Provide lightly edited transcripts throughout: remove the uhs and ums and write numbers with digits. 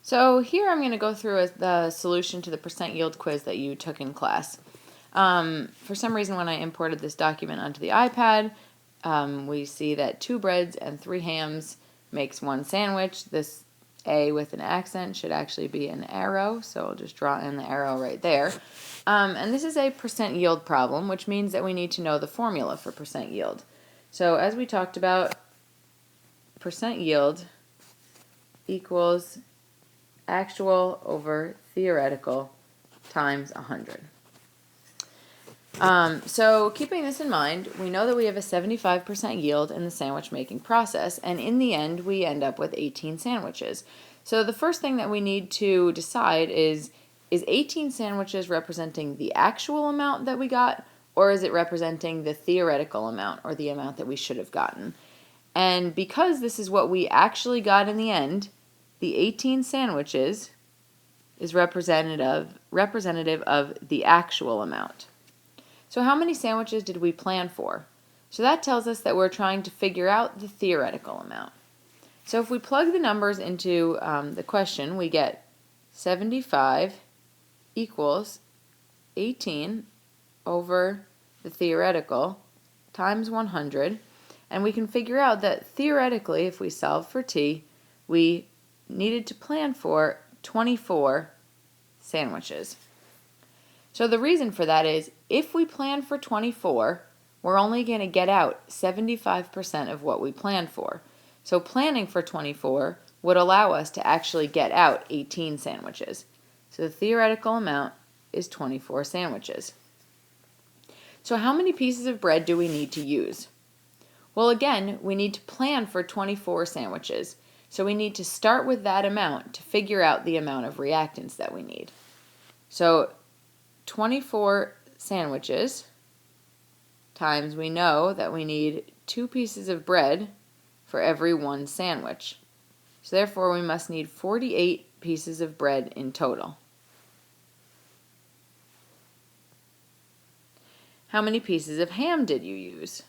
So here I'm going to go through the solution to the percent yield quiz that you took in class. For some reason, when I imported this document onto the iPad, we see that 2 breads and 3 hams makes 1 sandwich. This A with an accent should actually be an arrow, so I'll just draw in the arrow right there. And this is a percent yield problem, which means that we need to know the formula for percent yield. So as we talked about, percent yield equals actual over theoretical times 100. So keeping this in mind, we know that we have a 75% yield in the sandwich making process, and in the end we end up with 18 sandwiches. So the first thing that we need to decide is 18 sandwiches representing the actual amount that we got, or is it representing the theoretical amount, or the amount that we should have gotten? And because this is what we actually got in the end, the 18 sandwiches is representative of the actual amount. So how many sandwiches did we plan for? So that tells us that we're trying to figure out the theoretical amount. So if we plug the numbers into the question, we get 75 equals 18 over the theoretical times 100. And we can figure out that theoretically, if we solve for t, we needed to plan for 24 sandwiches. So the reason for that is if we plan for 24, we're only going to get out 75% of what we planned for. So planning for 24 would allow us to actually get out 18 sandwiches. So the theoretical amount is 24 sandwiches. So how many pieces of bread do we need to use? Well, again, we need to plan for 24 sandwiches. So we need to start with that amount to figure out the amount of reactants that we need. So 24 sandwiches times we know that we need 2 pieces of bread for every 1 sandwich. So therefore we must need 48 pieces of bread in total. How many pieces of ham did you use?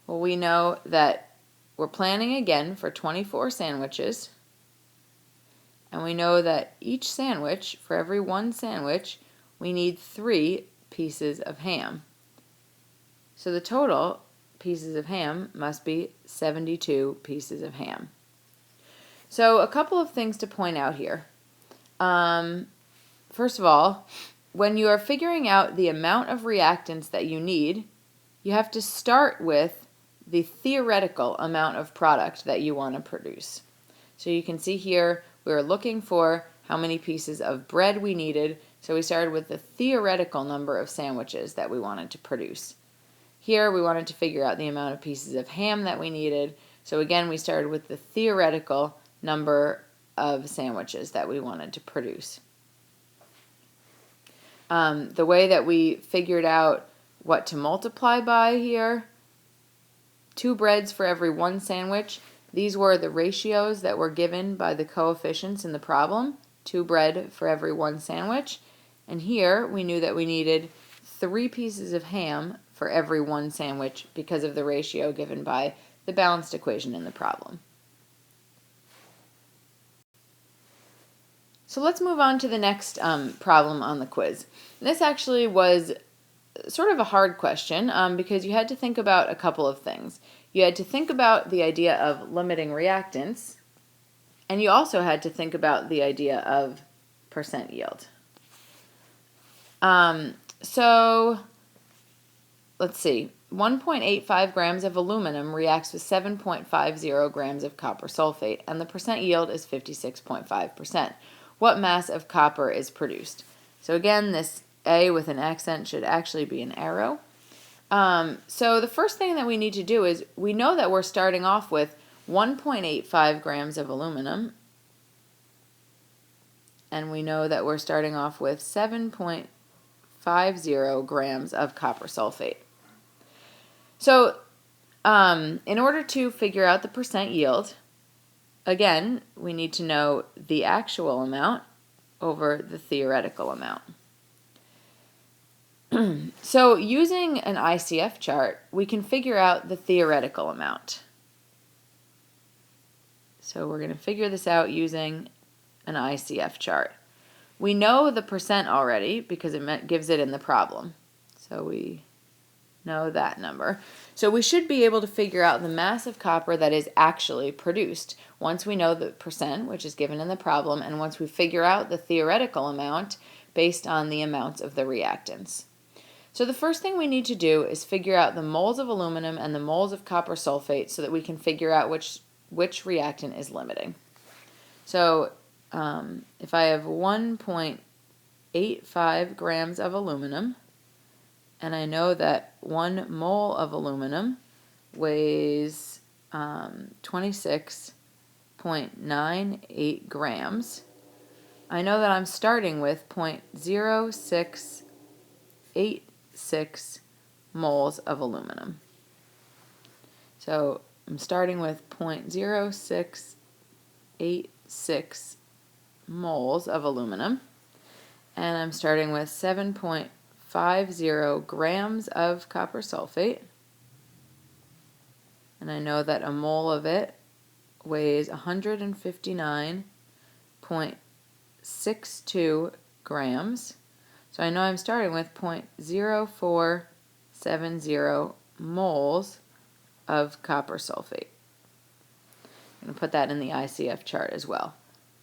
Well, we know that we're planning again for 24 sandwiches, and we know that each sandwich, for every 1 sandwich, we need 3 pieces of ham. So the total pieces of ham must be 72 pieces of ham. So a couple of things to point out here. First of all, when you are figuring out the amount of reactants that you need, you have to start with the theoretical amount of product that you want to produce. So you can see here we were looking for how many pieces of bread we needed, so we started with the theoretical number of sandwiches that we wanted to produce. Here we wanted to figure out the amount of pieces of ham that we needed, so again we started with the theoretical number of sandwiches that we wanted to produce. The way that we figured out what to multiply by here, 2 breads for every 1 sandwich. These were the ratios that were given by the coefficients in the problem. 2 bread for every 1 sandwich. And here we knew that we needed 3 pieces of ham for every 1 sandwich because of the ratio given by the balanced equation in the problem. So let's move on to the next problem on the quiz. This actually was sort of a hard question because you had to think about a couple of things. You had to think about the idea of limiting reactants, and you also had to think about the idea of percent yield. So let's see. 1.85 grams of aluminum reacts with 7.50 grams of copper sulfate, and the percent yield is 56.5%. What mass of copper is produced? So again, this A with an accent should actually be an arrow. So the first thing that we need to do is we know that we're starting off with 1.85 grams of aluminum, and we know that we're starting off with 7.50 grams of copper sulfate. So in order to figure out the percent yield, again, we need to know the actual amount over the theoretical amount. So using an ICF chart, we can figure out the theoretical amount. So we're going to figure this out using an ICF chart. We know the percent already because it gives it in the problem. So we know that number. So we should be able to figure out the mass of copper that is actually produced once we know the percent, which is given in the problem, and once we figure out the theoretical amount based on the amounts of the reactants. So the first thing we need to do is figure out the moles of aluminum and the moles of copper sulfate so that we can figure out which reactant is limiting. So if I have 1.85 grams of aluminum, and I know that 1 mole of aluminum weighs 26.98 grams, I know that I'm starting with 0.0686 moles of aluminum. So I'm starting with 0.0686 moles of aluminum, and I'm starting with 7.50 grams of copper sulfate, and I know that a mole of it weighs 159.62 grams, so I know I'm starting with 0.0470 moles of copper sulfate. I'm going to put that in the ICF chart as well.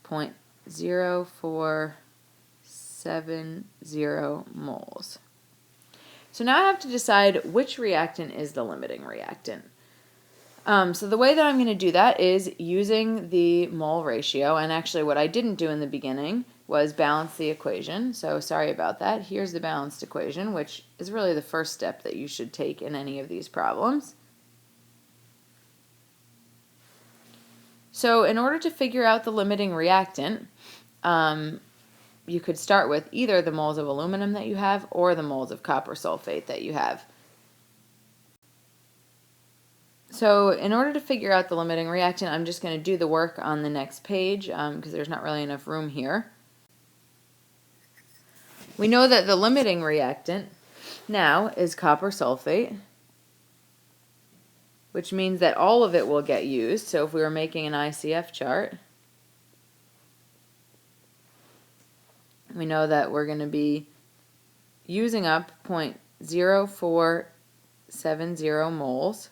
0.0470 moles. So now I have to decide which reactant is the limiting reactant. So the way that I'm going to do that is using the mole ratio, and actually what I didn't do in the beginning was balance the equation, so sorry about that. Here's the balanced equation, which is really the first step that you should take in any of these problems. So in order to figure out the limiting reactant, you could start with either the moles of aluminum that you have or the moles of copper sulfate that you have. So in order to figure out the limiting reactant, I'm just going to do the work on the next page because there's not really enough room here. We know that the limiting reactant now is copper sulfate, which means that all of it will get used. So if we were making an ICF chart, we know that we're going to be using up 0.0470 moles.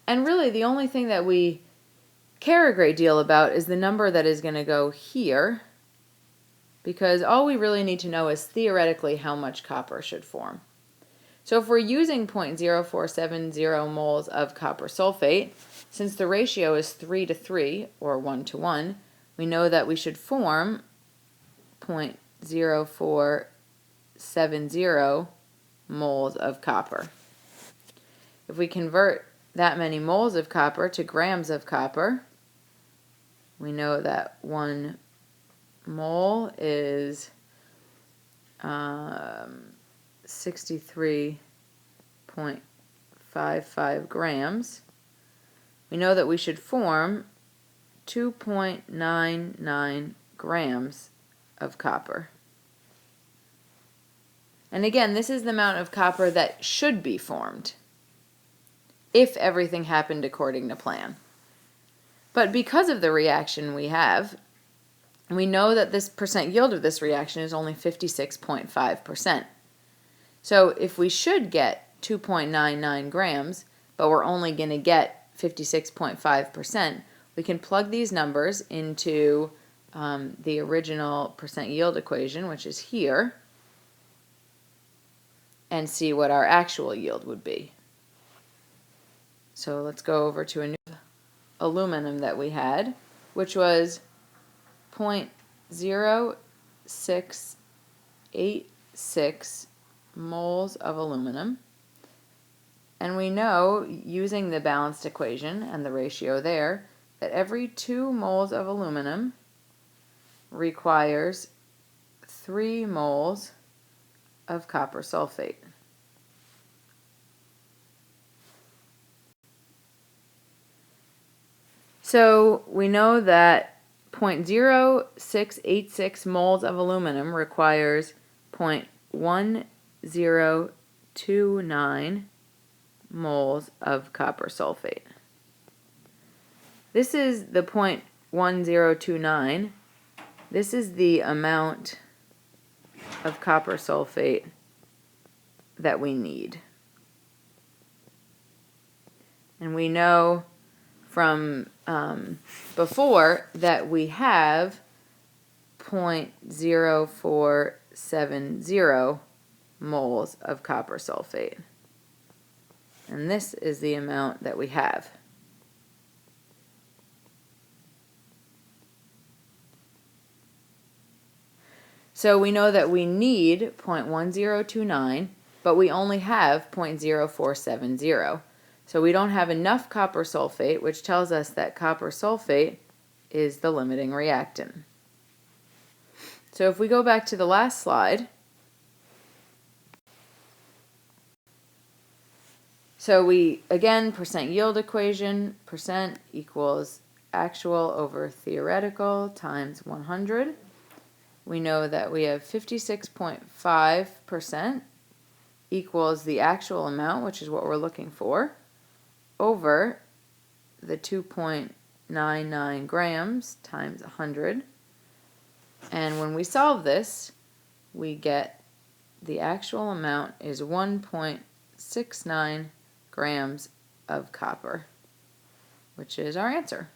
And really the only thing that we care a great deal about is the number that is going to go here, because all we really need to know is theoretically how much copper should form. So if we're using 0.0470 moles of copper sulfate, since the ratio is 3 to 3, or 1 to 1, we know that we should form 0.0470 moles of copper. If we convert that many moles of copper to grams of copper, we know that 1 mole is 63.55 grams. We know that we should form 2.99 grams of copper. And again, this is the amount of copper that should be formed if everything happened according to plan. But because of the reaction we have, we know that this percent yield of this reaction is only 56.5%. So if we should get 2.99 grams, but we're only going to get 56.5%, we can plug these numbers into the original percent yield equation, which is here, and see what our actual yield would be. So let's go over to a new aluminum that we had, which was 0.0686 moles of aluminum. And we know, using the balanced equation and the ratio there, that every 2 moles of aluminum requires 3 moles of copper sulfate. So we know that 0.0686 moles of aluminum requires 0.1029 moles of copper sulfate. this is the 0.1029. This is the amount of copper sulfate that we need. And we know from before that we have 0.0470 moles of copper sulfate. And this is the amount that we have. So we know that we need 0.1029, but we only have 0.0470. So we don't have enough copper sulfate, which tells us that copper sulfate is the limiting reactant. So if we go back to the last slide, so we, again, percent yield equation, percent equals actual over theoretical times 100. We know that we have 56.5% equals the actual amount, which is what we're looking for, over the 2.99 grams times 100. And when we solve this, we get the actual amount is 1.69 grams of copper, which is our answer.